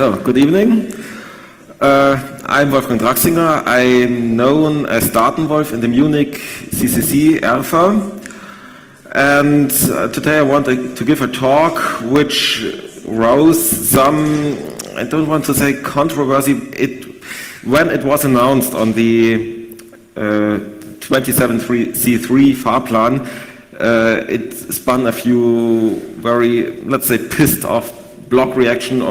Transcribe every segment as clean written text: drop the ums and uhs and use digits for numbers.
Good evening. I'm Wolfgang Draxinger. I'm known as Datenwolf in the Munich CCC Alpha. And today I want to give a talk which rose some, I don't want to say controversy, when it was announced on the 27C3 Fahrplan, it spun a few very, let's say, pissed off blog reaction.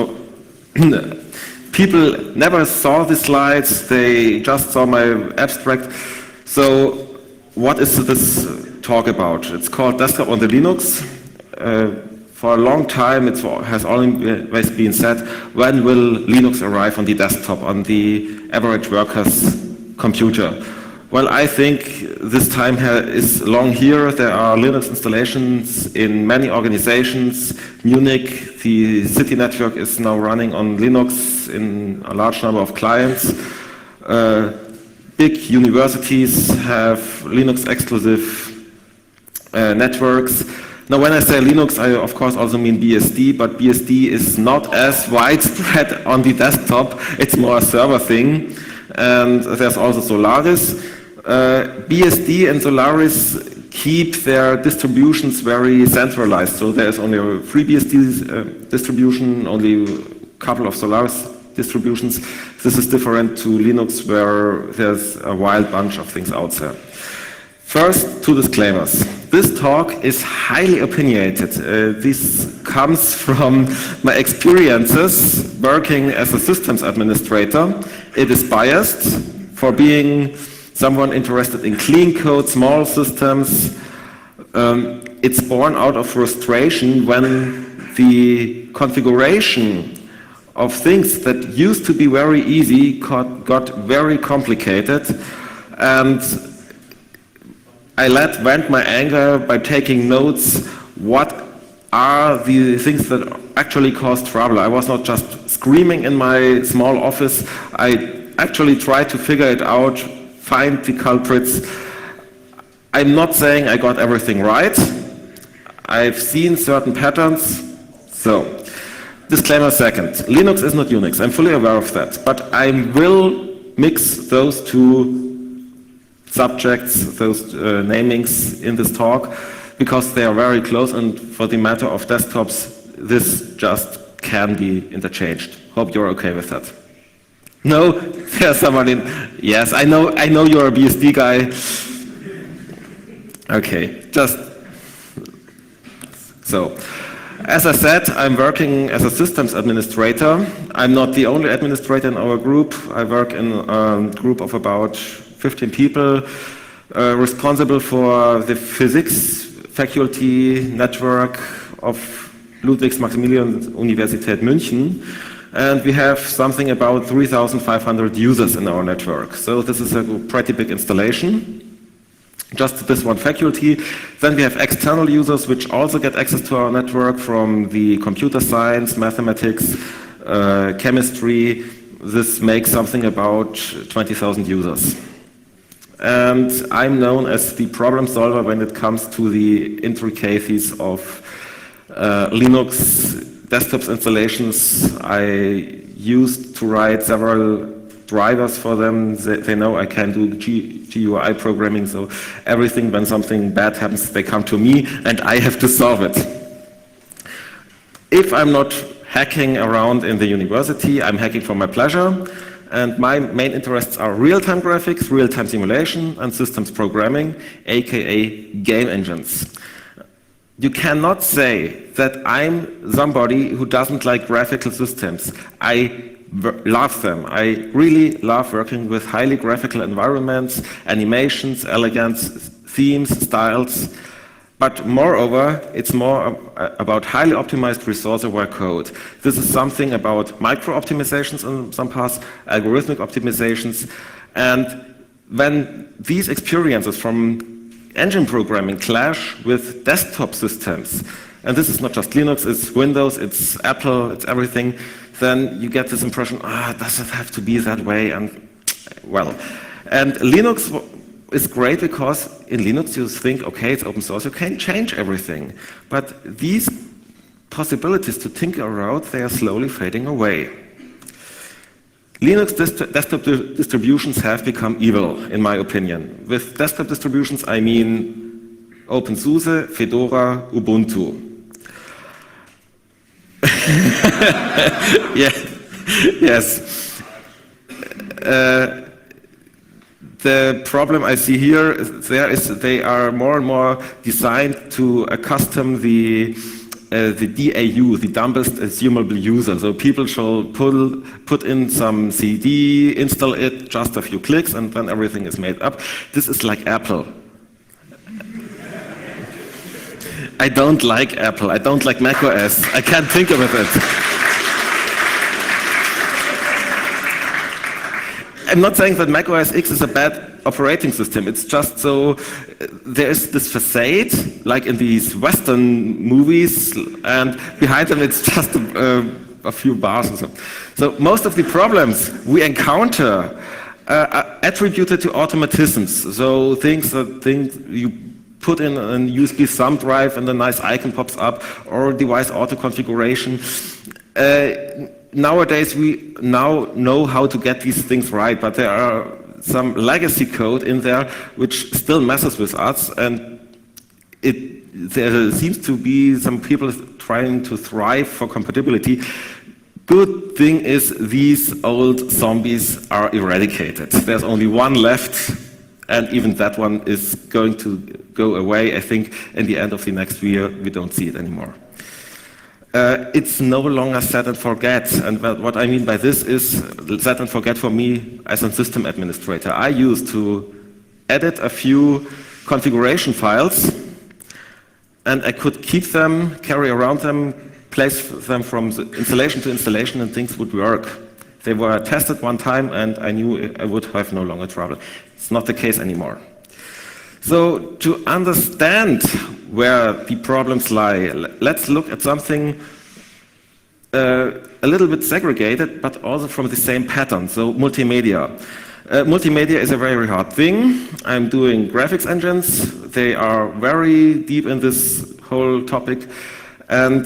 People never saw the slides, they just saw my abstract. So what is this talk about? It's called Desktop on the Linux. For a long time it has always been said, when will Linux arrive on the desktop, on the average worker's computer? Well, I think this time is long here. There are Linux installations in many organizations. Munich, the city network, is now running on Linux in a large number of clients. Big universities have Linux-exclusive networks. Now, when I say Linux, I of course also mean BSD, but BSD is not as widespread on the desktop. It's more a server thing. And there's also Solaris. BSD and Solaris keep their distributions very centralized. So there's only a FreeBSD distribution, only a couple of Solaris distributions. This is different to Linux, where there's a wild bunch of things out there. First, two disclaimers. This talk is highly opinionated. This comes from my experiences working as a systems administrator. It is biased for being someone interested in clean code, small systems. It's born out of frustration when the configuration of things that used to be very easy got very complicated. And I let vent my anger by taking notes. What are the things that actually cause trouble? I was not just screaming in my small office. I actually tried to figure it out, find the culprits. I'm not saying I got everything right. I've seen certain patterns. So, disclaimer second. Linux is not Unix. I'm fully aware of that. But I will mix those two subjects, those namings in this talk, because they are very close, and for the matter of desktops, this just can be interchanged. Hope you're okay with that. No, there's someone in. Yes, I know you're a BSD guy. Okay, just so. As I said, I'm working as a systems administrator. I'm not the only administrator in our group. I work in a group of about 15 people, responsible for the physics faculty network of Ludwigs-Maximilians-Universität München. And we have something about 3,500 users in our network. So this is a pretty big installation. Just this one faculty. Then we have external users which also get access to our network from the computer science, mathematics, chemistry. This makes something about 20,000 users. And I'm known as the problem solver when it comes to the intricacies of Linux desktops installations. I used to write several drivers for them. They know I can do GUI programming, so everything, when something bad happens, they come to me and I have to solve it. If I'm not hacking around in the university, I'm hacking for my pleasure. And my main interests are real-time graphics, real-time simulation, and systems programming, aka game engines. You cannot say that I'm somebody who doesn't like graphical systems. I love them. I really love working with highly graphical environments, animations, elegance, themes, styles. But moreover, it's more about highly optimized resource-aware code. This is something about micro-optimizations in some parts, algorithmic optimizations. And when these experiences from engine programming clash with desktop systems, and this is not just Linux, it's Windows, it's Apple, it's everything, then you get this impression, does it have to be that way? And well, and Linux is great because in Linux you think, okay, it's open source, you can change everything. But these possibilities to tinker around, they are slowly fading away. Linux desktop distributions have become evil, in my opinion. With desktop distributions, I mean OpenSUSE, Fedora, Ubuntu. Yeah. Yes. The problem I see here is they are more and more designed to accustom the DAU, the dumbest assumable user. So people shall put in some CD, install it, just a few clicks, and then everything is made up. This is like Apple. I don't like Apple. I don't like macOS. I can't think of it. I'm not saying that macOS X is a bad operating system. It's just so there is this facade, like in these Western movies, and behind them it's just a few bars or so. So most of the problems we encounter are attributed to automatisms. So things you put in a USB thumb drive and a nice icon pops up, or device auto configuration. Nowadays, we now know how to get these things right, but there are some legacy code in there which still messes with us, and there seems to be some people trying to thrive for compatibility. Good thing is these old zombies are eradicated. There's only one left, and even that one is going to go away. I think in the end of the next year, we don't see it anymore. It's no longer set and forget, and what I mean by this is set and forget for me as a system administrator. I used to edit a few configuration files, and I could keep them, carry around them, place them from installation to installation, and things would work. They were tested one time, and I knew I would have no longer trouble. It's not the case anymore. So to understand where the problems lie, let's look at something a little bit segregated, but also from the same pattern, so multimedia. Multimedia is a very hard thing. I'm doing graphics engines. They are very deep in this whole topic. And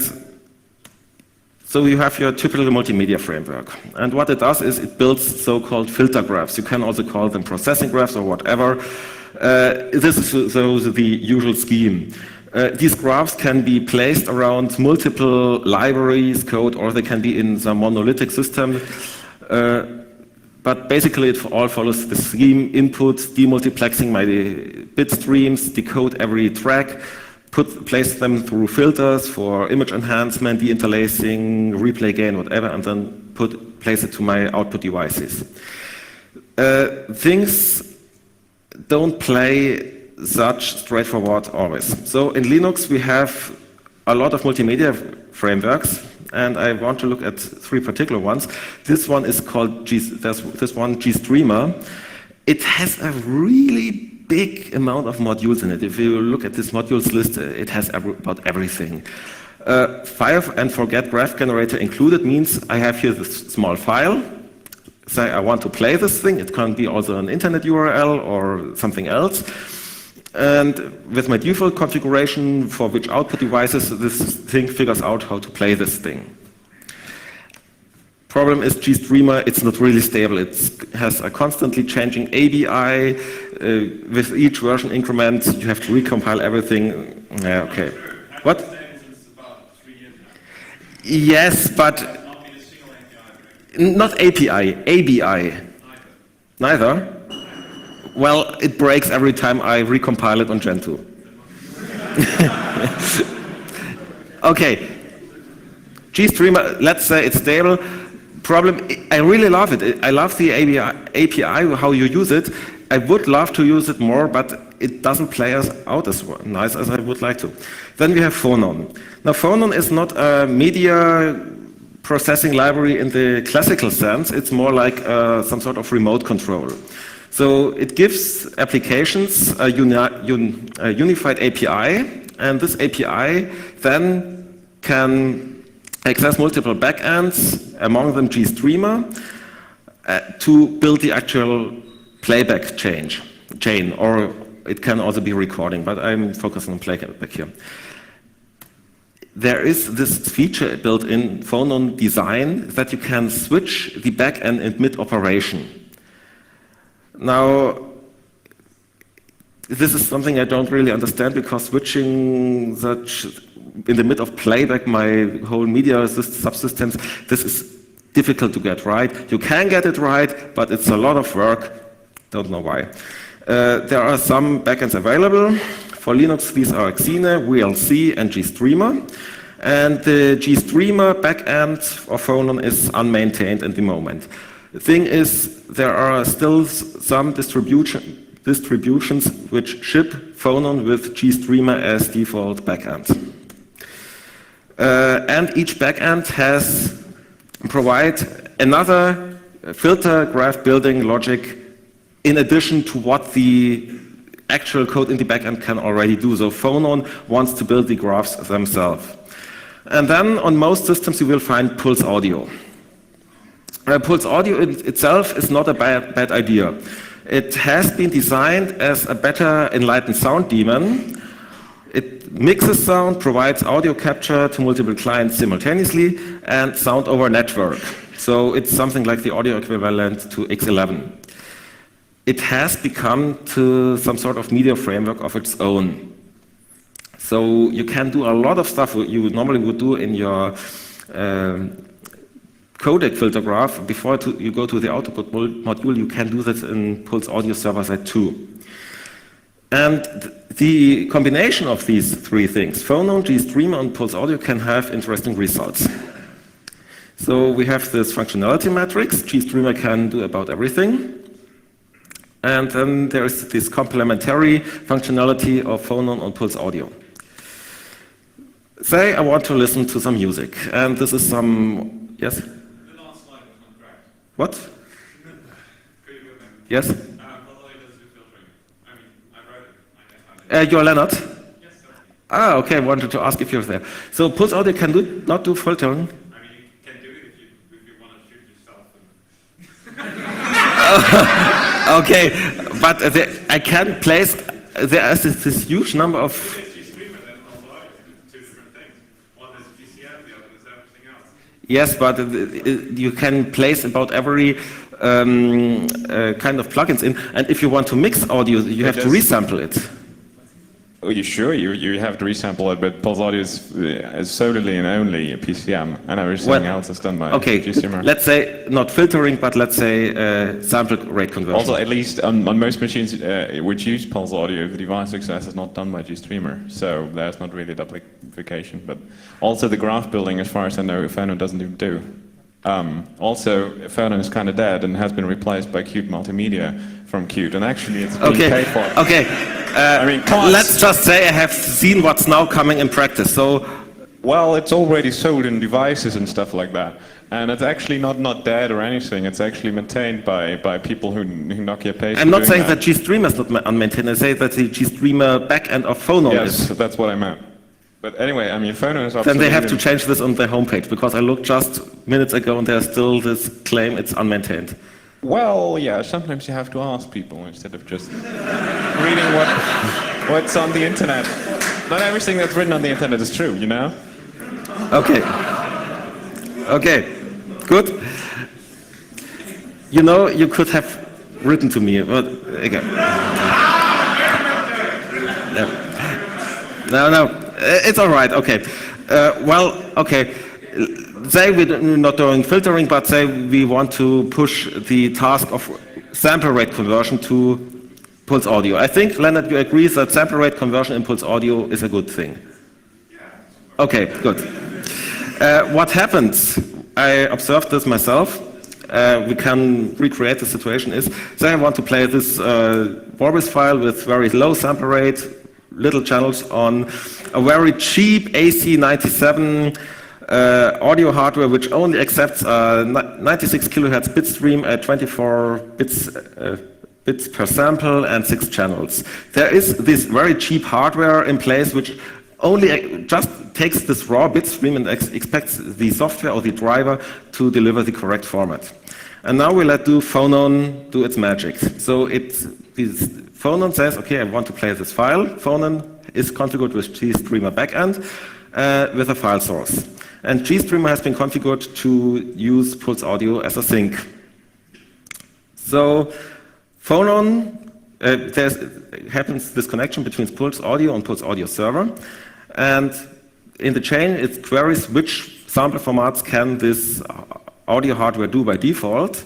so you have your typical multimedia framework. And what it does is it builds so-called filter graphs. You can also call them processing graphs or whatever. This is the usual scheme. These graphs can be placed around multiple libraries, code, or they can be in some monolithic system. But basically it all follows the scheme: input, demultiplexing my bit streams, decode every track, place them through filters for image enhancement, deinterlacing, replay gain, whatever, and then place it to my output devices. Things don't play such straightforward always. So in Linux we have a lot of multimedia frameworks, and I want to look at three particular ones. This one is called GStreamer. It has a really big amount of modules in it. If you look at this modules list, it has about everything. Fire and forget graph generator included means I have here this small file. Say I want to play this thing. It can be also an internet URL or something else. And with my default configuration for which output devices, this thing figures out how to play this thing. Problem is GStreamer, it's not really stable. It has a constantly changing ABI. With each version increment, you have to recompile everything. Yeah, okay. What? Yes, but not API, ABI. Neither? Well, it breaks every time I recompile it on Gentoo. Okay. GStreamer, let's say it's stable. Problem, I really love it. I love the API, how you use it. I would love to use it more, but it doesn't play us out as nice as I would like to. Then we have Phonon. Now, Phonon is not a media processing library in the classical sense. It's more like some sort of remote control. So it gives applications a unified API, and this API then can access multiple backends, among them GStreamer, to build the actual playback chain, or it can also be recording, but I'm focusing on playback here. there is this feature built in Phonon design that you can switch the backend in mid-operation. Now, this is something I don't really understand, because switching such in the mid of playback my whole media subsistence, this is difficult to get right. You can get it right, but it's a lot of work. Don't know why. There are some backends available. For Linux, these are Xine, VLC, and GStreamer. And the GStreamer backend of Phonon is unmaintained at the moment. The thing is, there are still some distributions which ship Phonon with GStreamer as default backend. And each backend provides another filter graph building logic in addition to what the actual code in the backend can already do. So Phonon wants to build the graphs themselves. And then on most systems you will find Pulse Audio. Pulse Audio itself is not a bad idea. It has been designed as a better enlightened sound daemon. It mixes sound, provides audio capture to multiple clients simultaneously, and sound over network. So it's something like the audio equivalent to X11. It has become to some sort of media framework of its own. So you can do a lot of stuff you normally would do in your codec filter graph. Before you go to the output module, you can do that in Pulse Audio server side too. And the combination of these three things, Phonon, GStreamer, and Pulse Audio, can have interesting results. So we have this functionality matrix. GStreamer can do about everything. And then there's this complementary functionality of Phonon and Pulse Audio. Say I want to listen to some music, and this is some, yes? The last slide was not correct. What? Could you go back? Yes? Pulse Audio does do filtering. I mean, I wrote it. I guess You're Leonard? Yes, sir. Ah, okay, I wanted to ask if you're there. So Pulse Audio can not do filtering? I mean, you can do it if you want to shoot yourself. Okay, but I can place, there is this huge number of... It's GStreamer, then Pulse Audio. Two different things. One is GCM, the other is everything else. Yes, but you can place about every kind of plugins in, and if you want to mix audio, you have to resample it. Oh, you sure? You have to resample it, but Pulse Audio is solely and only a PCM, and everything else is done by GStreamer. Let's say not filtering, but let's say sample rate conversion. Also, at least on most machines which use Pulse Audio, the device access is not done by GStreamer, so there's not really duplication. But also the graph building, as far as I know, Phonon doesn't even do. Also, Phonon is kind of dead and has been replaced by Qt Multimedia from Qt, and actually it's being paid for. Okay. I mean, let's just say I have seen what's now coming in practice. So, well, it's already sold in devices and stuff like that, and it's actually not dead or anything. It's actually maintained by people who Nokia pays. I'm not saying that GStreamer is not unmaintained. I say that the GStreamer backend of Phonon is. Yes, that's what I meant. But anyway, I mean, Phonon is. Then they have to change this on their homepage, because I looked just minutes ago and there's still this claim it's unmaintained. Well, yeah, sometimes you have to ask people instead of just reading what's on the internet. Not everything that's written on the internet is true, you know? Okay. Okay, good. You know, you could have written to me, but again. No, it's all right, okay. Well, okay. Say we're not doing filtering, but say we want to push the task of sample rate conversion to Pulse Audio. I think, Leonard, you agree that sample rate conversion in Pulse Audio is a good thing? Okay, good. What happens, I observed this myself, we can recreate the situation is, say I want to play this Vorbis file with very low sample rate, little channels on a very cheap AC97 audio hardware which only accepts 96 kilohertz bit stream at 24 bits per sample and 6 channels. There is this very cheap hardware in place which only just takes this raw bit stream and expects the software or the driver to deliver the correct format. And now we let Phonon do its magic. So Phonon says, okay, I want to play this file. Phonon is configured with GStreamer backend. with a file source. And GStreamer has been configured to use Pulse Audio as a sink. So Phonon, happens this connection between Pulse Audio and Pulse Audio server. And in the chain, it queries which sample formats can this audio hardware do by default.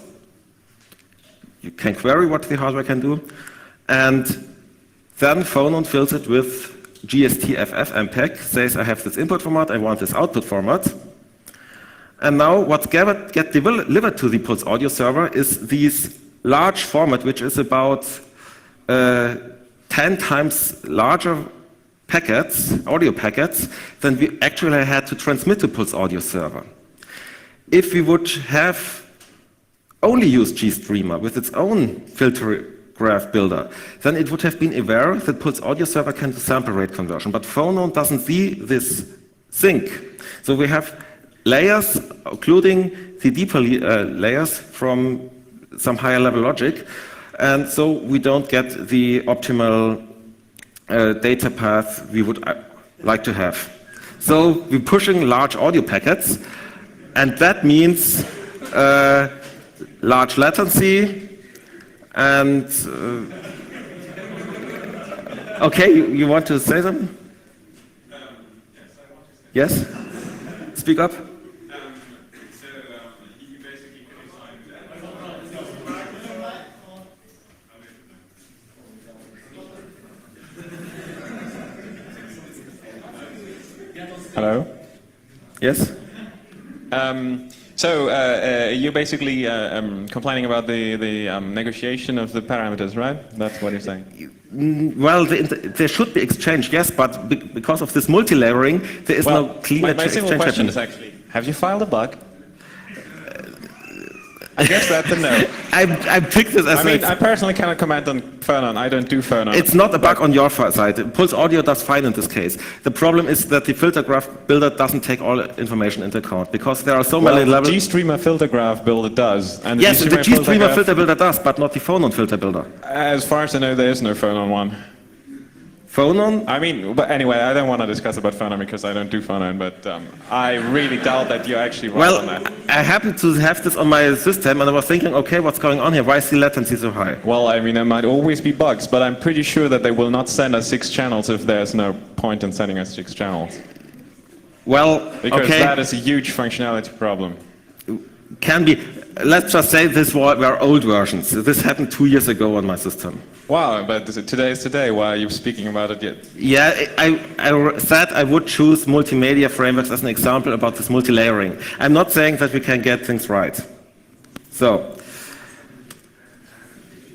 You can query what the hardware can do. And then Phonon fills it with GSTFF MPEG, says I have this input format, I want this output format. And now what get delivered to the Pulse Audio server is this large format, which is about 10 times larger packets, audio packets, than we actually had to transmit to Pulse Audio server. If we would have only used GStreamer with its own filter graph builder, then it would have been aware that Pulse Audio server can do sample rate conversion, but Phonon doesn't see this sync. So we have layers, including the deeper layers from some higher level logic, and so we don't get the optimal data path we would like to have. So we're pushing large audio packets, and that means large latency latency and okay, you want to say something? Yes? Speak up. You basically can assign Hello? Yes? So you're basically complaining about the negotiation of the parameters, right? That's what you're saying. Well, there should be exchange, yes, but because of this multi-layering, there is no clean exchange. My simple question is actually, have you filed a bug? I guess that's a no. I picked this as I personally cannot comment on Phonon. I don't do Phonon. It's not a bug on your side. Pulse Audio does fine in this case. The problem is that the filter graph builder doesn't take all information into account because there are so many levels. The GStreamer filter graph builder does. And yes, the GStreamer filter builder does, but not the Phonon filter builder. As far as I know, there is no Phonon one. Phonon? I mean, but anyway, I don't want to discuss about Phonon because I don't do Phonon, but I really doubt that you're actually right on that. I happen to have this on my system, and I was thinking, okay, what's going on here? Why is the latency so high? Well, I mean, there might always be bugs, but I'm pretty sure that they will not send us 6 channels if there's no point in sending us 6 channels. Well, because that is a huge functionality problem. Can be. Let's just say this were old versions. This happened 2 years ago on my system. Wow, but today is today. Why are you speaking about it yet? Yeah, I said I would choose multimedia frameworks as an example about this multi-layering. I'm not saying that we can get things right. So,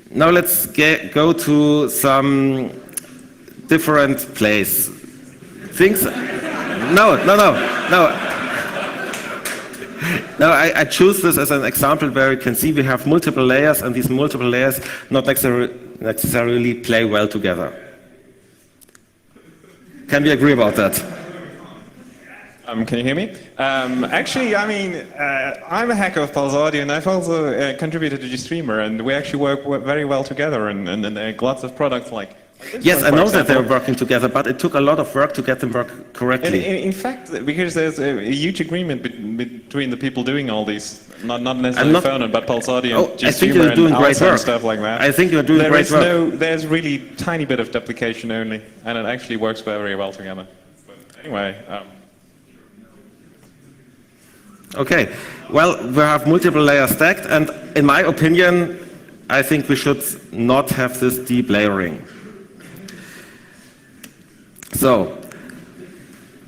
now let's go to some different place. Things. No. No, I choose this as an example where you can see we have multiple layers, and these multiple layers not necessarily play well together. Can we agree about that? Can you hear me? Actually, I mean, I'm a hacker of Pulse Audio, and I've also contributed to GStreamer, and we actually work very well together, and lots of products like. Yes, I know that they're working together, but it took a lot of work to get them work correctly. In fact, because there's a huge agreement between the people doing all these, not necessarily Phonon, but Pulse Audio, and GStreamer, and Alsa and stuff like that. I think you're doing great work. There's really tiny bit of duplication only, and it actually works very well together. But anyway. Okay, well, we have multiple layers stacked, and in my opinion, I think we should not have this deep layering. So,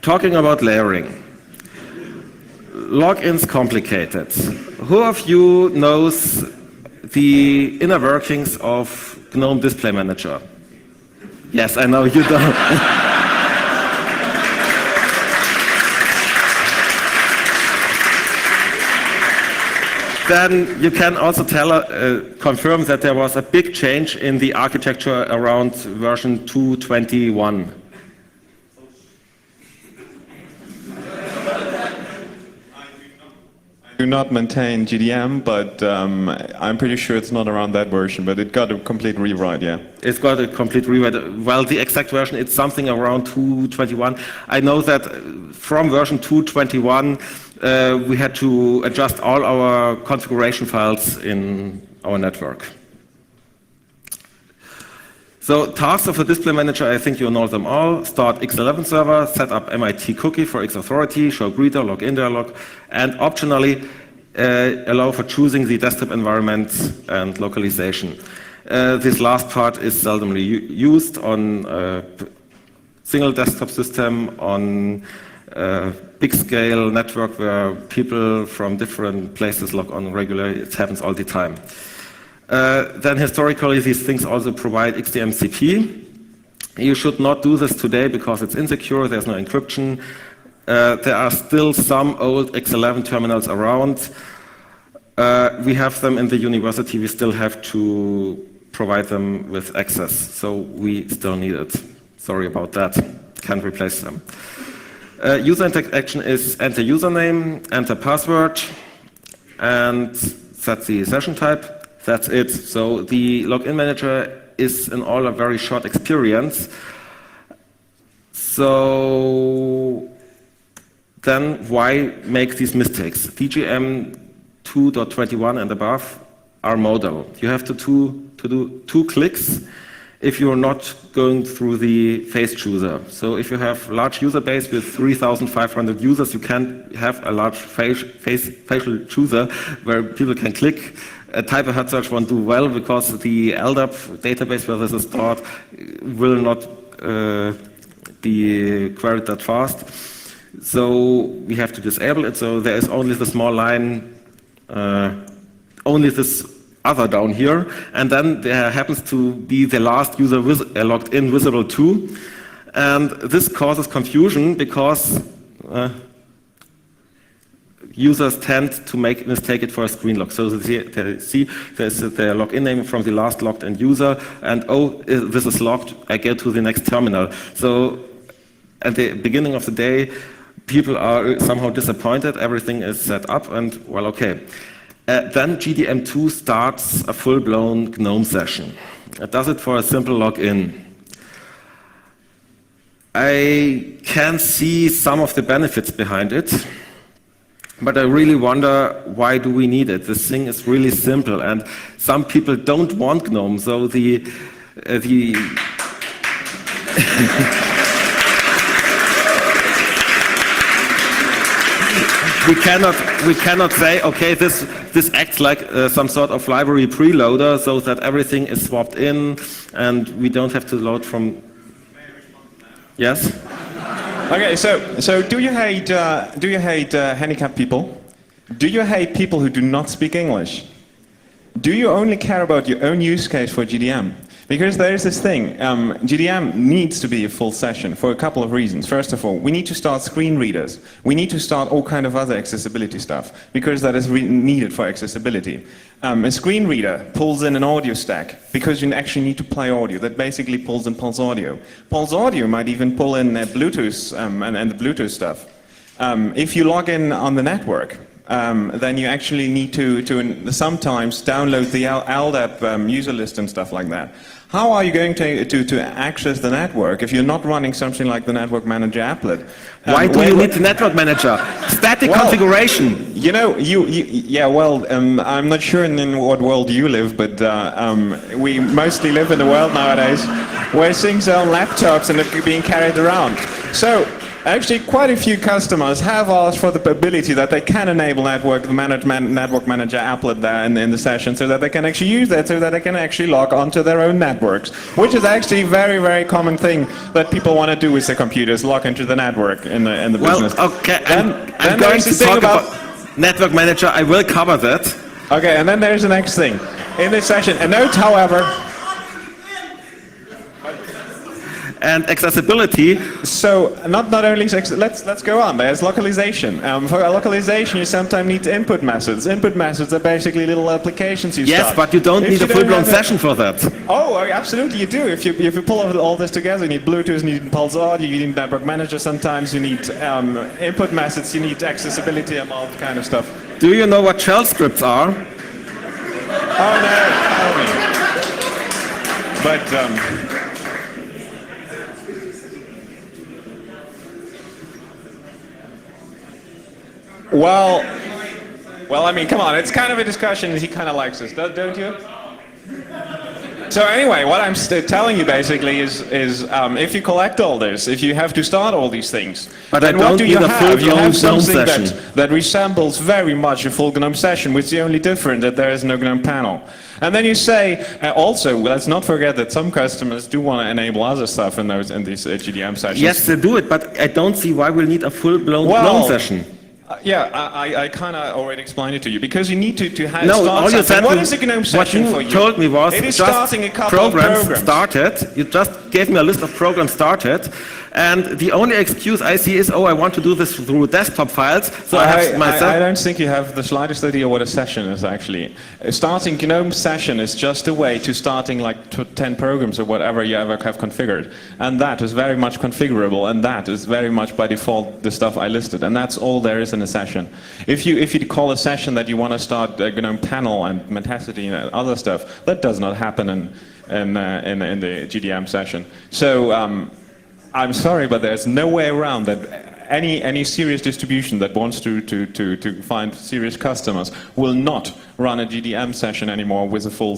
talking about layering. Login's complicated. Who of you knows the inner workings of GNOME Display Manager? Yes, I know you don't. Then you can also confirm that there was a big change in the architecture around version 2.21. do not maintain GDM, but I'm pretty sure it's not around that version, but it got a complete rewrite, yeah. It's got a complete rewrite. Well, the exact version, it's something around 2.21. I know that from version 2.21, we had to adjust all our configuration files in our network. So tasks of a display manager, I think you know them all. Start X11 server, set up MIT cookie for X authority, show greeter, login dialog, and optionally allow for choosing the desktop environment and localization. This last part is seldomly used on a single desktop system, on a big scale network where people from different places log on regularly. It happens all the time. Then historically, these things also provide XDMCP. You should not do this today because it's insecure, there's no encryption. There are still some old X11 terminals around. We have them in the university, we still have to provide them with access, so we still need it. Sorry about that, can't replace them. User interaction is enter username, enter password, and set the session type. That's it. So the login manager is in all a very short experience. So then why make these mistakes? DGM 2.21 and above are modal. You have to do 2 clicks if you're not going through the face chooser. So if you have large user base with 3,500 users, you can have a large facial chooser where people can click. A type of hot search won't do well because the LDAP database where this is stored will not be queried that fast. So we have to disable it. So there is only the small line, only this other down here, and then there happens to be the last user logged in visible too. And this causes confusion because users tend to mistake it for a screen lock. So they see there's the login name from the last logged in user, and oh, this is locked, I get to the next terminal. So at the beginning of the day, people are somehow disappointed, everything is set up, and well, okay. Then GDM2 starts a full-blown GNOME session. It does it for a simple login. I can see some of the benefits behind it, but I really wonder, why do we need it? This thing is really simple, and some people don't want GNOME, so we cannot say, okay, this acts like some sort of library preloader, so that everything is swapped in, and we don't have to load from. Yes. Okay, so do you hate handicapped people? Do you hate people who do not speak English? Do you only care about your own use case for GDM? Because there is this thing, GDM needs to be a full session for a couple of reasons. First of all, we need to start screen readers. We need to start all kind of other accessibility stuff, because that is needed for accessibility. A screen reader pulls in an audio stack, because you actually need to play audio. That basically pulls in Pulse Audio. Pulse Audio might even pull in Bluetooth and the Bluetooth stuff. If you log in on the network, then you actually need to sometimes download the LDAP user list and stuff like that. How are you going to access the network if you're not running something like the Network Manager applet? Why do you need the Network Manager? Static configuration. You know, I'm not sure in what world you live, but we mostly live in a world nowadays where things are on laptops and they're being carried around. So actually, quite a few customers have asked for the ability that they can enable Network Manager applet there in the session, so that they can actually use that, so that they can actually log onto their own networks, which is actually a very, very common thing that people want to do with their computers, log into the network in the business. Well, okay, I'm going to talk about Network Manager. I will cover that. Okay, and then there's the next thing in this session. A note, however. And accessibility. So not only let's go on. There's localization. For localization, you sometimes need input methods. Input methods are basically little applications you Yes, start. but you don't need a full-blown session for that. Oh, absolutely, you do. If you pull all this together, you need Bluetooth, you need Pulse Audio, you need Network Manager. Sometimes you need input methods, you need accessibility, and all that kind of stuff. Do you know what shell scripts are? Oh no, tell me. But. Well, I mean, come on, it's kind of a discussion, and he kind of likes this, don't you? So anyway, what I'm telling you basically is if you collect all this, if you have to start all these things, but then I don't what do need you a have? You have full-blown something session. that resembles very much a full GNOME session, with the only difference that there is no GNOME panel. And then you say, also, let's not forget that some customers do want to enable other stuff in these GDM sessions. Yes, they do it, but I don't see why we'll need a full-blown GNOME session. I kind of already explained it to you, because you need to start all you something. said What is a GNOME session for you? What you told me was it is just starting a couple of programs started. You just gave me a list of programs started, and the only excuse I see is, oh, I want to do this through desktop files, so I have myself. I don't think you have the slightest idea what a session is actually. Starting GNOME session is just a way to starting like 10 programs or whatever you ever have configured, and that is very much configurable, and that is very much by default the stuff I listed, and that's all there is in a session. If you call a session that you want to start GNOME panel and Metacity and other stuff, that does not happen in the GDM session. So I'm sorry, but there's no way around that. Any serious distribution that wants to find serious customers will not run a GDM session anymore with a full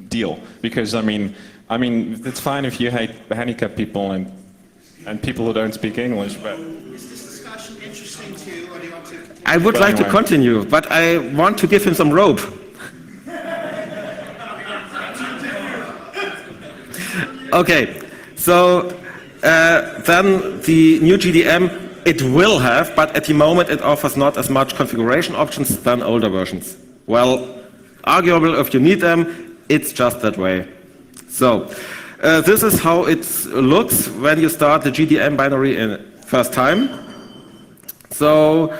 deal, because I mean it's fine if you hate handicapped people and people who don't speak English, but. I would like to continue, but I want to give him some rope. Okay, so then the new GDM, it will have, but at the moment it offers not as much configuration options than older versions. Well, arguable if you need them, it's just that way. So this is how it looks when you start the GDM binary in first time. So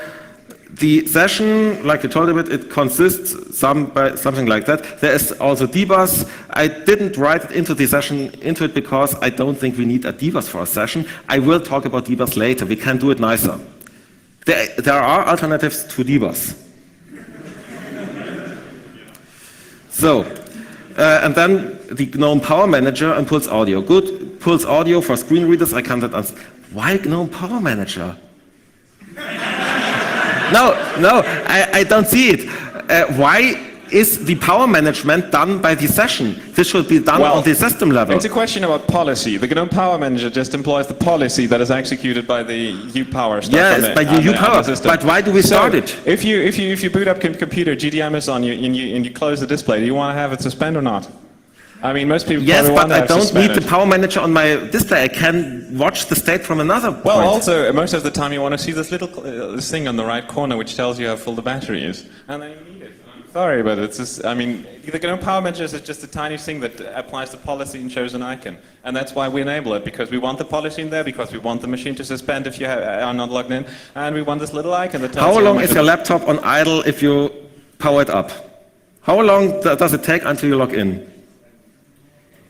the session, like you told it, it consists something like that. There is also dbus. I didn't write it into the session because I don't think we need a dbus for a session. I will talk about dbus later. We can do it nicer. There are alternatives to dbus. So, and then the GNOME Power Manager and Pulse Audio. Good Pulse Audio for screen readers. I can't answer. Why GNOME Power Manager? No, I don't see it. Why is the power management done by the session? This should be done on the system level. It's a question about policy. The GNOME Power Manager just employs the policy that is executed by the UPower stuff. Yes, by the UPower. But why do we start it? If you boot up computer, GDM is on you, and you close the display, do you want to have it suspend or not? I mean, most people yes, probably but want to have I don't suspended. need the power manager on my display. I can watch the state from another point. Well, also, most of the time you want to see this little this thing on the right corner which tells you how full the battery is. And then you need it. I'm sorry, but it's just, I mean, the GNOME Power Manager is just a tiny thing that applies the policy and shows an icon. And that's why we enable it, because we want the policy in there, because we want the machine to suspend if you are not logged in, and we want this little icon that tells you how long is your laptop on idle if you power it up? How long does it take until you log in?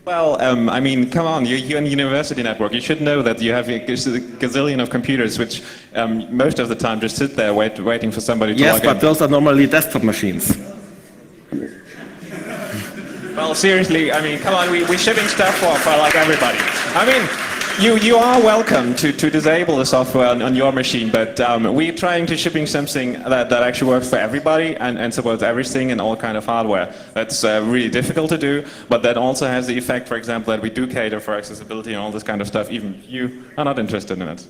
Well, I mean, come on, you're in a university network. You should know that you have a gazillion of computers which most of the time just sit there waiting for somebody to log in. Yes, but those are normally desktop machines. Well, seriously, I mean, come on, we're shipping stuff for like everybody. I mean, you are welcome to disable the software on your machine, but we're trying to shipping something that actually works for everybody and supports everything and all kind of hardware. That's really difficult to do, but that also has the effect, for example, that we do cater for accessibility and all this kind of stuff, even if you are not interested in it.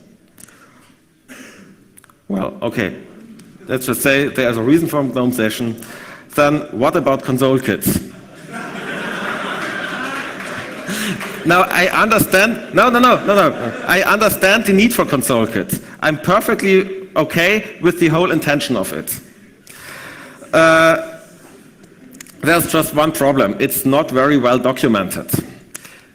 Well, okay. Let's just say there's a reason for a GNOME session. Then what about console kits? Now, I understand, no. I understand the need for console kits. I'm perfectly okay with the whole intention of it. There's just one problem. It's not very well documented.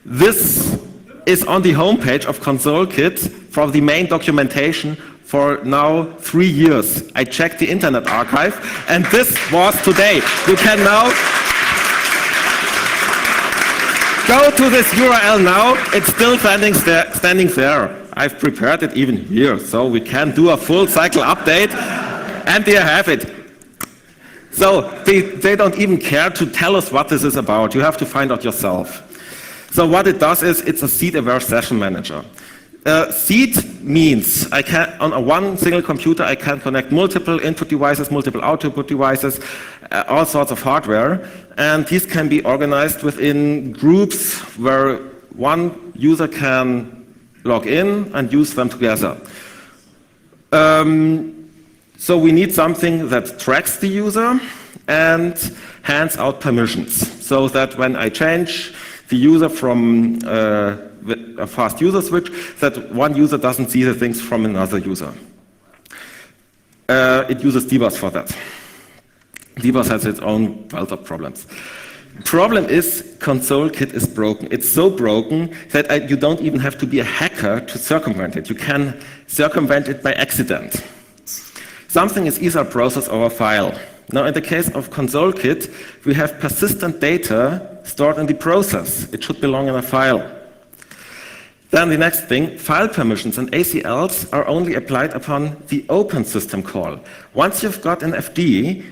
This is on the homepage of ConsoleKit for the main documentation for now 3 years. I checked the Internet Archive, and this was today. You can now go to this URL now. It's still standing there. I've prepared it even here, so we can do a full cycle update, and there you have it. So they don't even care to tell us what this is about. You have to find out yourself. So what it does is it's a seed-aware session manager. Seed means I can, on one single computer, I can connect multiple input devices, multiple output devices, all sorts of hardware, and these can be organized within groups where one user can log in and use them together. So we need something that tracks the user and hands out permissions, so that when I change the user from a fast user switch, that one user doesn't see the things from another user. It uses dbus for that. dbus has its own wealth of problems. Problem is, ConsoleKit is broken. It's so broken that you don't even have to be a hacker to circumvent it. You can circumvent it by accident. Something is either process or a file. Now, in the case of ConsoleKit, we have persistent data stored in the process. It should belong in a file. Then the next thing, file permissions and ACLs are only applied upon the open system call. Once you've got an FD,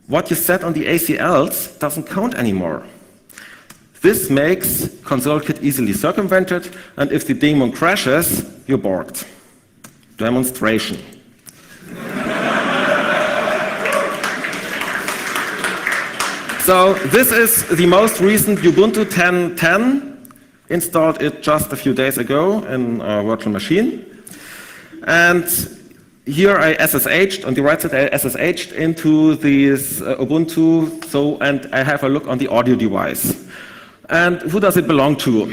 what you set on the ACLs doesn't count anymore. This makes ConsoleKit easily circumvented, and if the daemon crashes, you're borked. Demonstration. So this is the most recent Ubuntu 10.10. Installed it just a few days ago in a virtual machine. And here I SSH'd, on the right side I SSH'd into this Ubuntu, and I have a look on the audio device. And who does it belong to?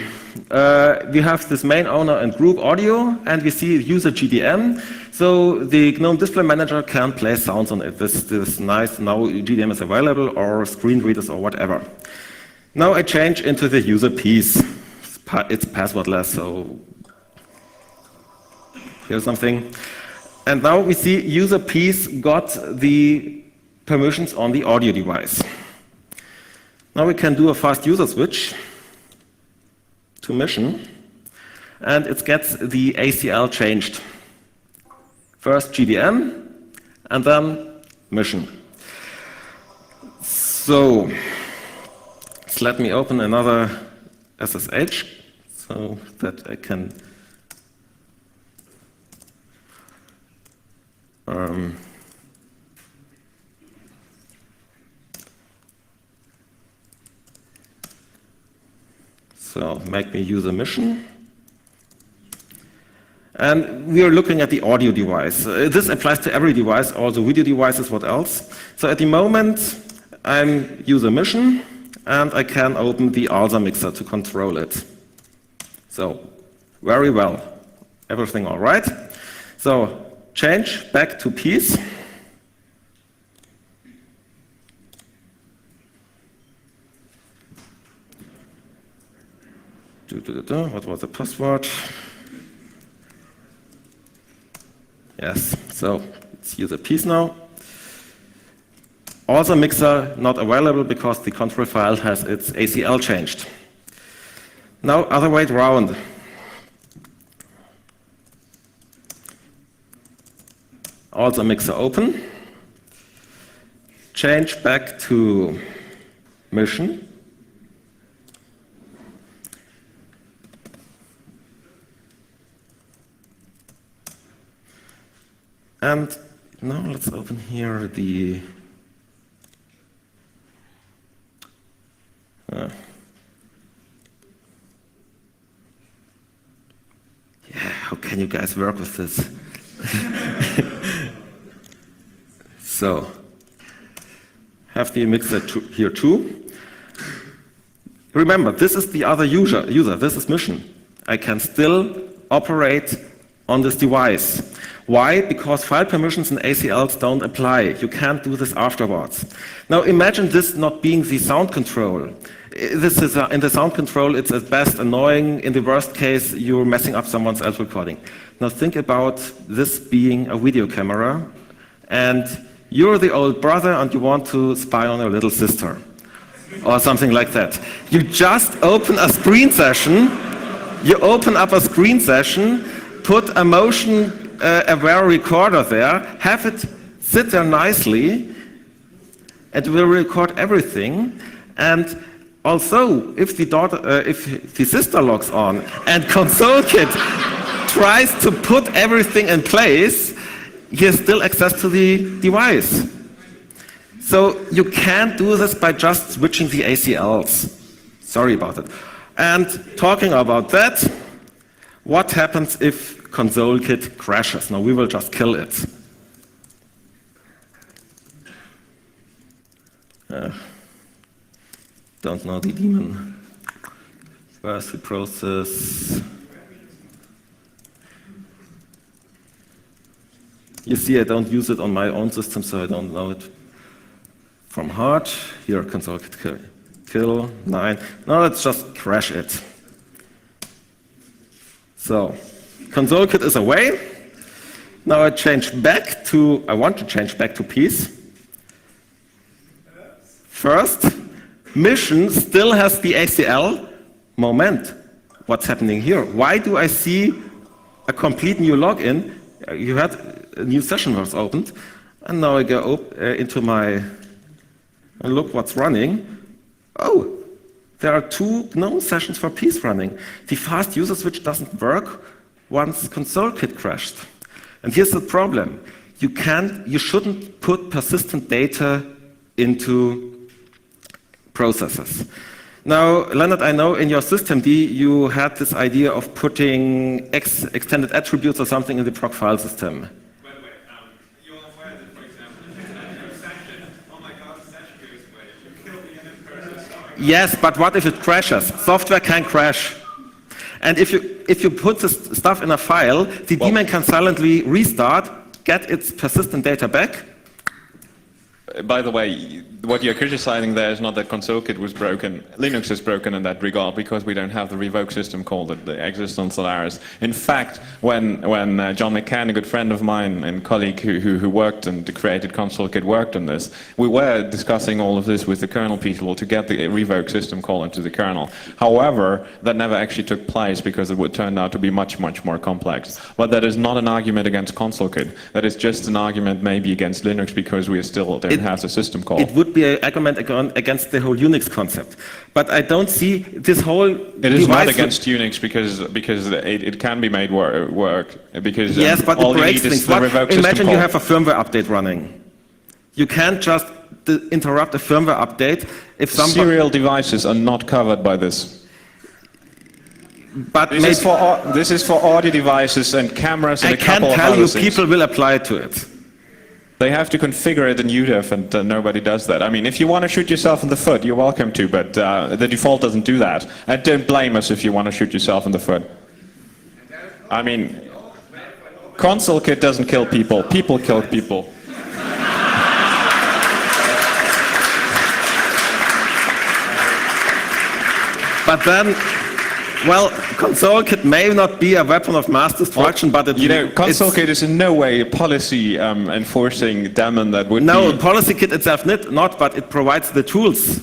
We have this main owner and group audio, and we see user GDM. So the GNOME Display Manager can play sounds on it. This nice, now GDM is available, or screen readers or whatever. Now I change into the user piece. It's passwordless, so here's something. And now we see user piece got the permissions on the audio device. Now we can do a fast user switch to mission, and it gets the ACL changed. First GDM, and then mission. So let me open another SSH so that I can so make me use a mission. And we are looking at the audio device. This applies to every device, also video devices, what else? So at the moment, I'm user mission, and I can open the ALSA mixer to control it. So, very well. Everything all right. So, change back to piece. What was the password? Yes, so let's use a piece now. Also mixer not available because the control file has its ACL changed. Now other way around. Also mixer open. Change back to mission. And now let's open here the yeah, how can you guys work with this? So, have the mixer here too. Remember, this is the other user, this is mission. I can still operate on this device. Why? Because file permissions and ACLs don't apply. You can't do this afterwards. Now imagine this not being the sound control. This is in the sound control, it's at best annoying. In the worst case, you're messing up someone else's recording. Now think about this being a video camera, and you're the old brother and you want to spy on your little sister, or something like that. You just open a screen session, you open up a screen session, put a motion aware recorder there, have it sit there nicely, it will record everything. And also, if the sister logs on and ConsoleKit tries to put everything in place, he has still access to the device. So you can't do this by just switching the ACLs. Sorry about it. And talking about that, what happens if ConsoleKit crashes? Now we will just kill it. Don't know the daemon. Where's the process? You see, I don't use it on my own system, so I don't know it from heart. Here, ConsoleKit kill 9. Now let's just crash it. So, ConsoleKit is away. Now I want to change back to peace. First, mission still has the ACL. Moment, what's happening here? Why do I see a complete new login? You had a new session was opened, and now I go into my, and look what's running. Oh, there are 2 GNOME sessions for peace running. The fast user switch doesn't work once ConsoleKit crashed. And here's the problem. You shouldn't put persistent data into processes. Now, Leonard, I know in your systemd you had this idea of putting extended attributes or something in the proc file system. By the way, you're aware that, for example, if you have your session, oh my god, the session goes away, you kill the init person. Yes, but what if it crashes? Software can crash. And if you put this stuff in a file, the daemon can silently restart, get its persistent data back. By the way, what you're criticizing there is not that ConsoleKit was broken. Linux is broken in that regard because we don't have the revoke system call that exists on Solaris. In fact, when John McCann, a good friend of mine and colleague who worked and created ConsoleKit, worked on this, we were discussing all of this with the kernel people to get the revoke system call into the kernel. However, that never actually took place because it would turn out to be much, much more complex. But that is not an argument against ConsoleKit. That is just an argument maybe against Linux because we still don't have the system call. It would be an argument against the whole Unix concept. But I don't see this whole It is not against Unix because it can be made work. Because yes, but all it you breaks need is things. the revoke system Imagine call. you have a firmware update running. You can't just interrupt a firmware update if somebody... Serial devices are not covered by this. But This is for audio devices and cameras and I a couple can't of tell other you things. people will apply to it. They have to configure it in UDEF, and nobody does that. I mean, if you want to shoot yourself in the foot, you're welcome to, but the default doesn't do that. And don't blame us if you want to shoot yourself in the foot. I mean, ConsoleKit doesn't kill people. People kill people. But then, well, ConsoleKit may not be a weapon of mass destruction, but it... You know, ConsoleKit is in no way a policy enforcing daemon that would No, be... PolicyKit itself not, but it provides the tools.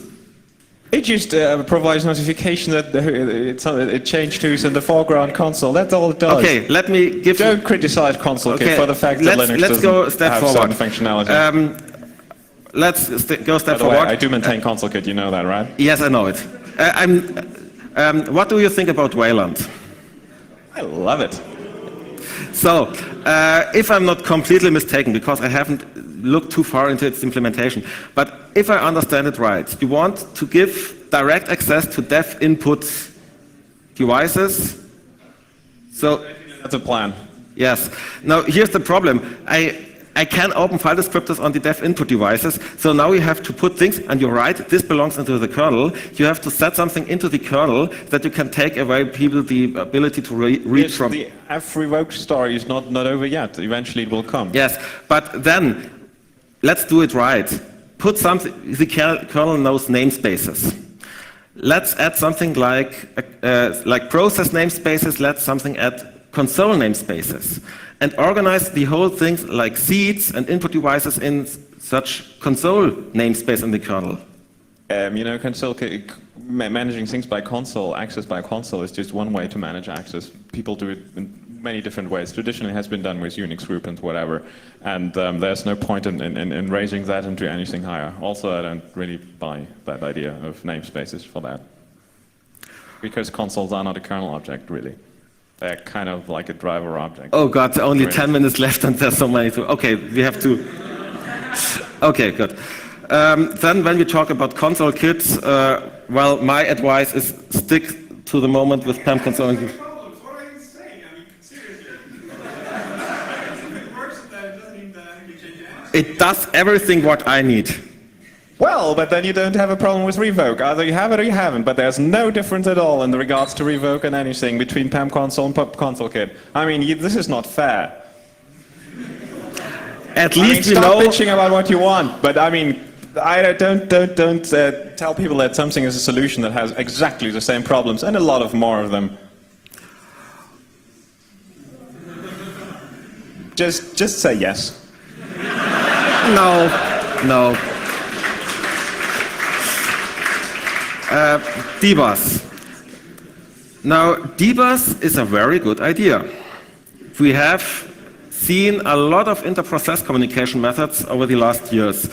It just provides notification that it changed who's in the foreground console. That's all it does. Okay, let me give... Don't criticize ConsoleKit for the fact that Linux let's go a step have forward. certain functionality. Let's go a step By the way, forward. I do maintain ConsoleKit, you know that, right? Yes, I know it. What do you think about Wayland? I love it. So, if I'm not completely mistaken, because I haven't looked too far into its implementation, but if I understand it right, you want to give direct access to dev input devices. So That's a plan. yes. Now here's the problem. I can open file descriptors on the dev input devices, so now you have to put things, and you're right, this belongs into the kernel. You have to set something into the kernel that you can take away people the ability to read from. The f-revoke story is not over yet. Eventually it will come. Yes, but then let's do it right. Put something, the kernel knows namespaces. let's add something like process namespaces, let's something add console namespaces, and organize the whole thing like seeds and input devices in such console namespace in the kernel. You know, managing things by console, access by console, is just one way to manage access. People do it in many different ways. Traditionally, it has been done with Unix group and whatever, and there's no point in raising that into anything higher. Also, I don't really buy that idea of namespaces for that, because consoles are not a kernel object, really. They're kind of like a driver object. Oh God, only 10 minutes left and there's so many to... Okay, we have to... Okay, good. Then when we talk about console kits, well, my advice is stick to the moment with PAM console. What are you saying? I mean, seriously. If it works, then it doesn't mean that you change it. It does everything what I need. Well, but then you don't have a problem with revoke. Either you have it or you haven't, but there's no difference at all in regards to revoke and anything between PAM console and PAM console kit. I mean, this is not fair. At least we stop know... bitching about what you want, but I mean, I don't tell people that something is a solution that has exactly the same problems and a lot of more of them. Just say yes. No. Dbus. Now, Dbus is a very good idea. We have seen a lot of inter-process communication methods over the last years.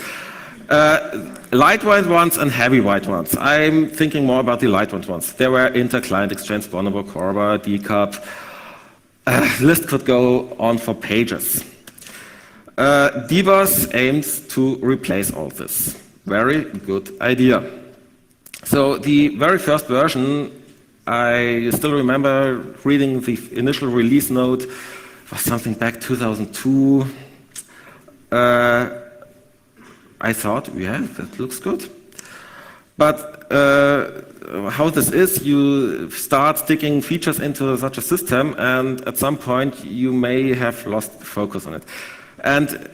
Lightweight ones and heavyweight ones. I'm thinking more about the lightweight ones. There were inter-client exchange, Bonobo, Corba, DCAP. List could go on for pages. Dbus aims to replace all this. Very good idea. So the very first version, I still remember reading the initial release note, was something back 2002. I thought, yeah, that looks good. But how this is, you start sticking features into such a system, and at some point you may have lost focus on it. And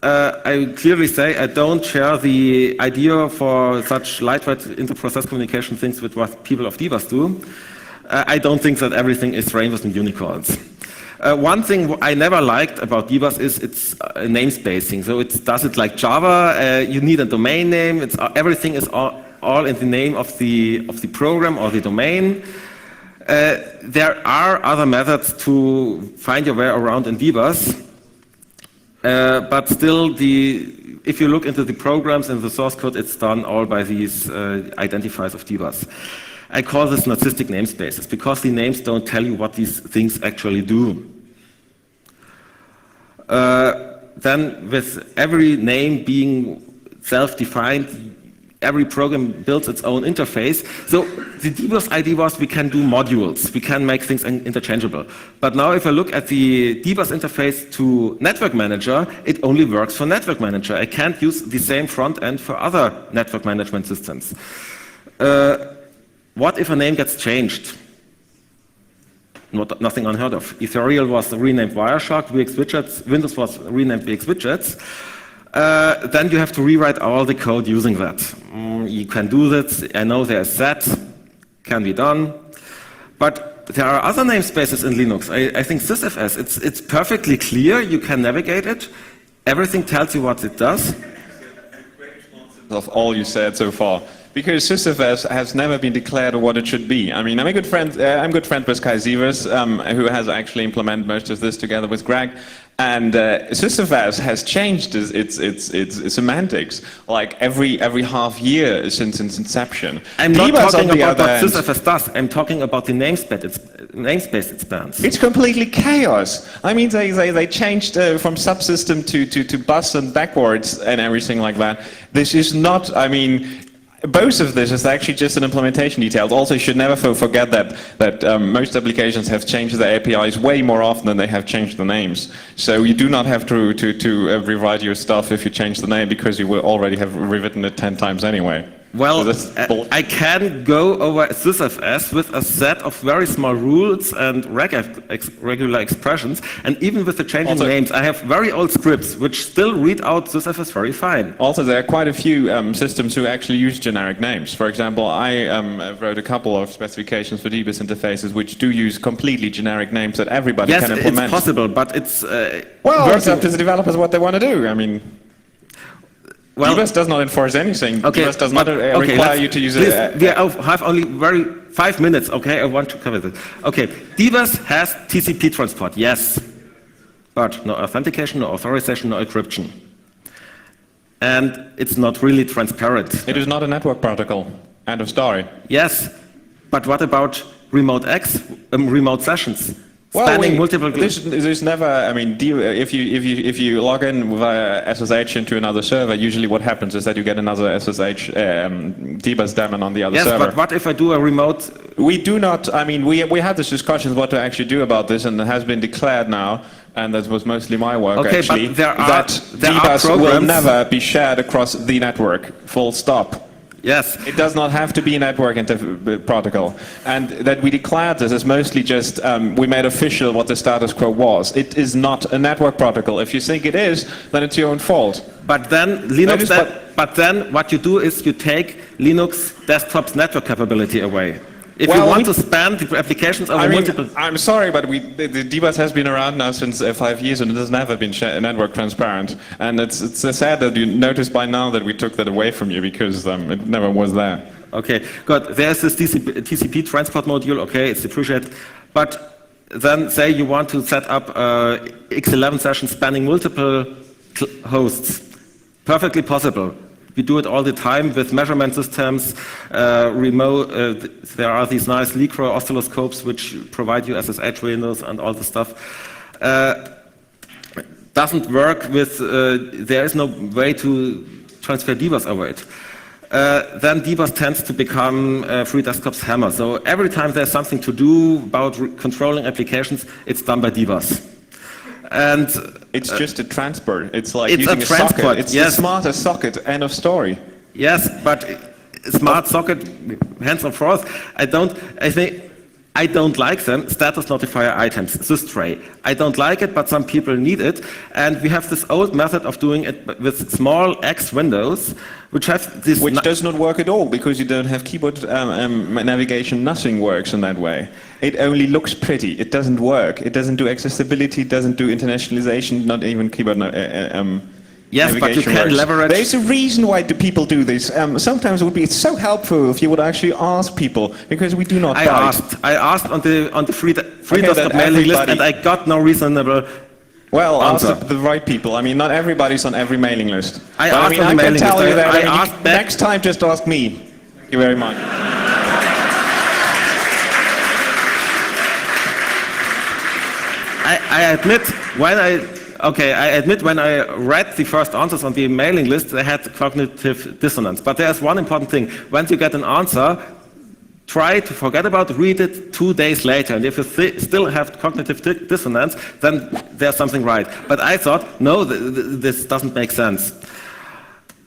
I clearly say I don't share the idea for such lightweight inter-process communication things with what people of Dbus do. I don't think that everything is rainbows and unicorns. One thing I never liked about Dbus is its namespacing. So it does it like Java. You need a domain name. Everything is all in the name of the program or the domain. There are other methods to find your way around in Dbus. But still, if you look into the programs and the source code, it's done all by these identifiers of Dbus. I call this narcissistic namespaces because the names don't tell you what these things actually do. Then, with every name being self-defined, every program builds its own interface. So the Dbus idea was we can do modules, we can make things interchangeable. But now if I look at the Dbus interface to Network Manager, it only works for Network Manager. I can't use the same front end for other network management systems. What if a name gets changed? Nothing unheard of. Ethereal was renamed Wireshark, VxWidgets, Windows was renamed VxWidgets. Then you have to rewrite all the code using that. You can do that. I know there's that. Can be done. But there are other namespaces in Linux. I think sysfs, it's perfectly clear. You can navigate it. Everything tells you what it does. Of all you said so far. Because sysfs has never been declared what it should be. I mean, I'm good friend with Kai Sievers, who has actually implemented most of this together with Greg. And sysfs has changed its semantics like every half year since its inception. I'm not talking about what sysfs does. I'm talking about the namespace it spans. It's completely chaos. I mean, they changed from subsystem to bus and backwards and everything like that. This is not, I mean, both of this is actually just an implementation details. Also, you should never forget that most applications have changed their APIs way more often than they have changed the names. So you do not have to rewrite your stuff if you change the name because you will already have rewritten it 10 times anyway. Well, So that's bull- I can go over SysFS with a set of very small rules and regular expressions, and even with the changing Also- names, I have very old scripts which still read out SysFS very fine. Also, there are quite a few systems who actually use generic names. For example, I wrote a couple of specifications for DBus interfaces which do use completely generic names that everybody Yes, can implement. it's possible, but it's Well, it's working- up to the developers what they want to do. I mean, well, DBus does not enforce anything. okay, DBus does not but- okay, require let's- you to use please, a... we have only 5 minutes, okay? I want to cover this. Okay, DBus has TCP transport, yes, but no authentication, no authorization, no encryption. And it's not really transparent. It is not a network protocol. End of story. Yes, but what about remote remote sessions? Well, Spanning multiple... there's never. I mean, if you log in via SSH into another server, usually what happens is that you get another SSH DBus daemon on the other Yes, server. but what if I do a remote... We do not. I mean, we had this discussion what to actually do about this, and it has been declared now. And that was mostly my work, Okay, actually. but there are DBus will programs- never be shared across the network. Full stop. Yes, It does not have to be a network protocol. And that we declared this is mostly just, we made official what the status quo was. It is not a network protocol. If you think it is, then it's your own fault. but then That is Linux... what- But then what you do is you take Linux desktop's network capability away. If Well, you want we- to span the applications over I mean, multiple... I'm sorry, but the DBus has been around now since 5 years, and it has never been network transparent. And it's sad that you noticed by now that we took that away from you because it never was there. Okay, good. There's this TCP transport module, okay, it's appreciated. But then say you want to set up X11 sessions spanning multiple hosts. Perfectly possible. We do it all the time with measurement systems, remote, there are these nice Lycra oscilloscopes which provide you SSH windows and all the stuff. Doesn't work with, there is no way to transfer DBus over it. Then DBus tends to become Free Desktop's hammer. So every time there's something to do about controlling applications, it's done by DBus. And It's just a transport. It's like it's using a a socket. transport, It's yes. the smartest socket. End of story. yes, but smart socket, hands on forth, I don't like them, status notifier items, systray. I don't like it, but some people need it. And we have this old method of doing it with small X windows, which have this... Which does not work at all because you don't have keyboard navigation. Nothing works in that way. It only looks pretty. It doesn't work. It doesn't do accessibility. It doesn't do internationalization. Not even keyboard Yes, but you navigation can works. leverage... There's a reason why do people do this. Sometimes it would be so helpful if you would actually ask people because we do not. I asked on the free desktop that mailing list, everybody- and I got no reasonable... Well, ask answer. the right people. I mean, not everybody's on every mailing list. I But asked mean, on the I mailing can tell list. you that. I I mean, asked back- next time, just ask me. Thank you very much. I admit when I read the first answers on the mailing list, they had cognitive dissonance. But there's one important thing. Once you get an answer, try to forget about it, read it 2 days later. And if you still have cognitive dissonance, then there's something right. But I thought, no, this doesn't make sense.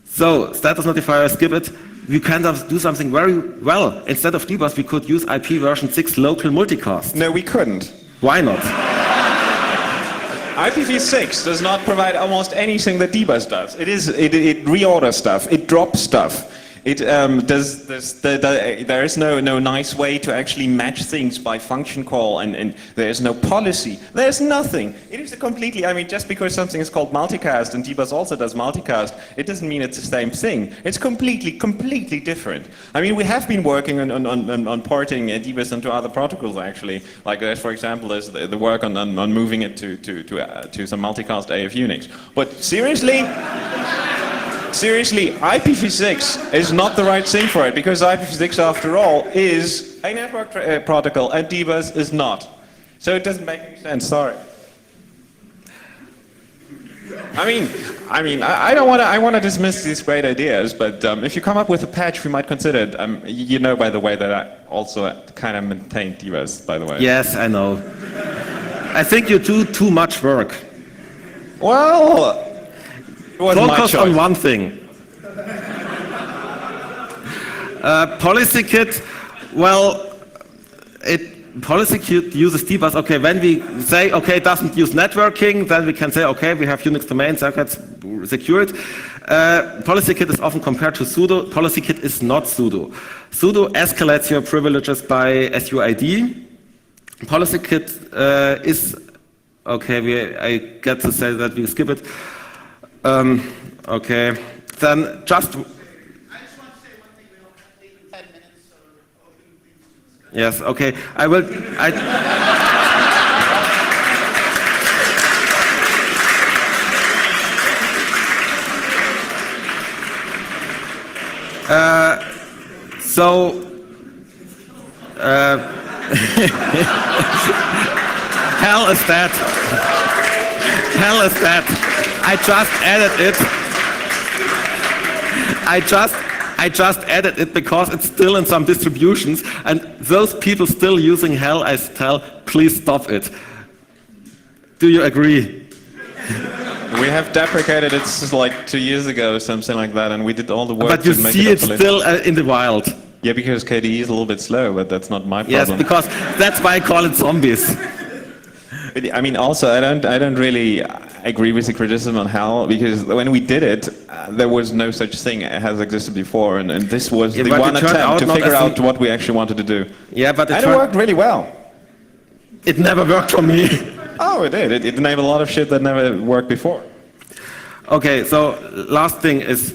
So, status notifier, skip it. We can do something very well. Instead of DBus, we could use IP version 6 local multicast. No, we couldn't. Why not? IPv6 does not provide almost anything that DBus does. It reorders stuff. It drops stuff. It there is no nice way to actually match things by function call, and there is no policy. There's nothing. It is a completely. I mean, just because something is called multicast and DBus also does multicast, it doesn't mean it's the same thing. It's completely different. I mean, we have been working on porting DBus into other protocols actually. Like for example, there's the work on moving it to some multicast AF Unix. But seriously. Seriously, IPv6 is not the right thing for it because IPv6, after all, is a network protocol and DBus is not. So it doesn't make any sense. Sorry. I don't want to. I want to dismiss these great ideas, but if you come up with a patch, we might consider it. You know, by the way, that I also kind of maintain DBus. By the way. Yes, I know. I think you do too much work. Well. Focus on one thing. PolicyKit, well, PolicyKit uses dbus. Okay, when we say, okay, it doesn't use networking, then we can say, okay, we have Unix domains, so let's secure it. PolicyKit is often compared to sudo. PolicyKit is not sudo. Sudo escalates your privileges by SUID. PolicyKit is, okay, I get to say that we skip it. Okay, then just... I just want to say one thing, we don't have even 10 minutes or open things to discuss. Yes, okay, I will... Hell is that. Hell is that. I just added it. I just added it because it's still in some distributions, and those people still using hell, I tell, please stop it. Do you agree? We have deprecated it like 2 years ago or something like that, and we did all the work But you to make see it it still in the wild. Yeah, because KDE is a little bit slow, but that's not my problem. Yes, because that's why I call it zombies. But, I mean, also, I don't really agree with the criticism on HAL, because when we did it, there was no such thing as has existed before, and this was the one attempt to figure out what we actually wanted to do. Yeah, but it worked really well. It never worked for me. Oh, it did. It enabled a lot of shit that never worked before. Okay, so last thing is,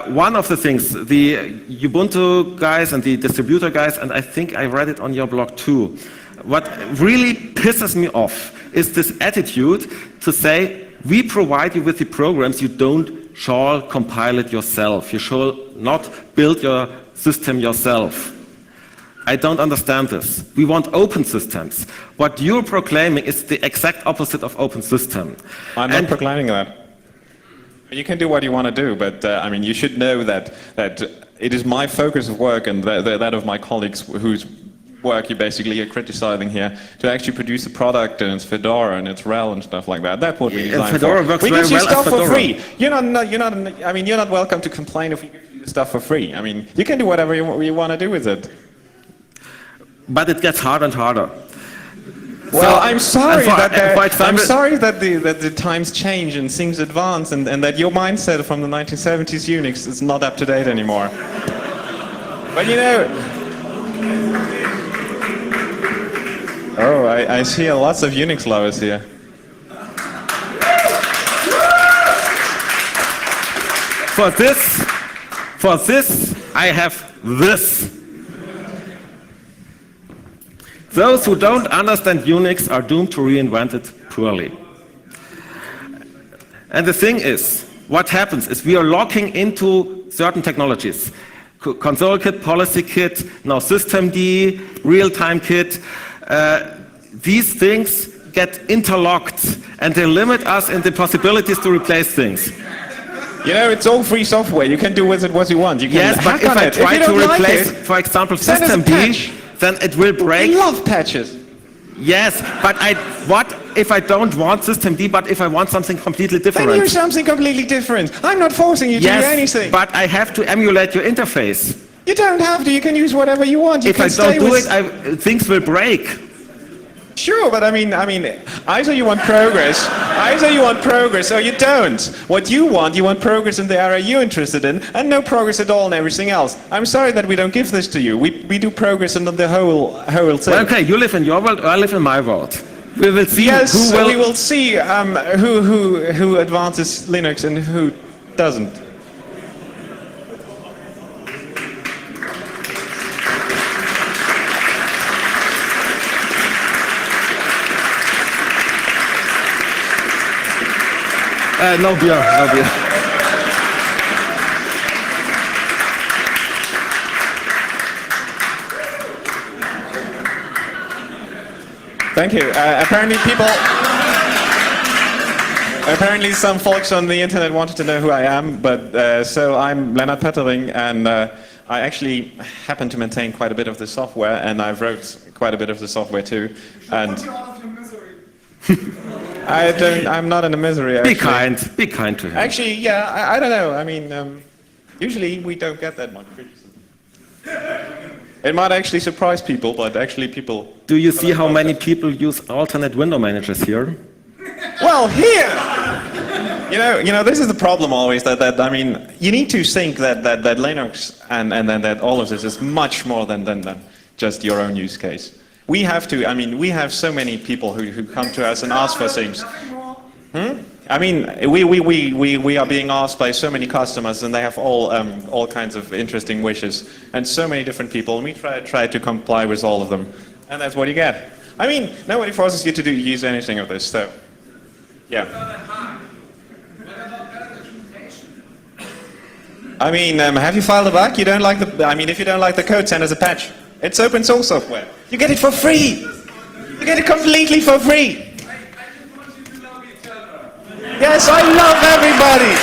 one of the things, the Ubuntu guys and the distributor guys, and I think I read it on your blog too, what really pisses me off is this attitude to say, we provide you with the programs, you shall compile it yourself. You shall not build your system yourself. I don't understand this. We want open systems. What you're proclaiming is the exact opposite of open system. I'm not proclaiming that. You can do what you want to do, but I mean, you should know that it is my focus of work and that of my colleagues whose work you basically are criticizing here to actually produce a product, and it's Fedora and it's RHEL and stuff like that. That's what we design Fedora for. works We very give you well stuff as for Fedora. free. You're not welcome to complain if we give you the stuff for free. I mean, you can do whatever you want to do with it. But it gets harder and harder. Well, I'm sorry I'm sorry that the times change and things advance, and that your mindset from the 1970s Unix is not up to date anymore. But you know, oh, I see lots of Unix lovers here. For this, I have this. Those who don't understand Unix are doomed to reinvent it poorly. And the thing is, what happens is we are locking into certain technologies. ConsoleKit, PolicyKit, now systemd, real-time kit. These things get interlocked, and they limit us in the possibilities to replace things. You know, it's all free software. You can do with it what you want. You can Yes, but if I try to replace, for example, systemd, then it will break. I love patches. Yes, but what if I don't want systemd, but if I want something completely different? Then use something completely different. I'm not forcing you to do anything. But I have to emulate your interface. You don't have to. You can use whatever you want. If I don't do it, things will break. Sure, but I mean, either you want progress, or you don't. What you want progress in the area you're interested in, and no progress at all in everything else. I'm sorry that we don't give this to you. We do progress in the whole thing. Well, okay, you live in your world, I live in my world. We will see we will see who advances Linux and who doesn't. No beer, no beer. Thank you. Apparently some folks on the internet wanted to know who I am, but so I'm Lennart Pettering, and I actually happen to maintain quite a bit of the software, and I've wrote quite a bit of the software too. And I'm not in a misery. Actually. Be kind to him. Actually, yeah, I don't know. I mean, usually we don't get that much criticism. It might actually surprise people, but actually people... Do you see how many people use alternate window managers here? Well, here! You know, this is the problem always, that I mean, you need to think that Linux and that all of this is much more than just your own use case. We have to, I mean, we have so many people who come to us and ask for things. I mean, we are being asked by so many customers, and they have all kinds of interesting wishes, and so many different people, and we try to comply with all of them, and that's what you get. I mean, nobody forces you to use anything of this, so, yeah. I mean, have you filed a bug? You don't like the, I mean, if you don't like the code, send us a patch. It's open source software. You get it for free. You get it completely for free. I just want you to love each other. Yes, I love everybody.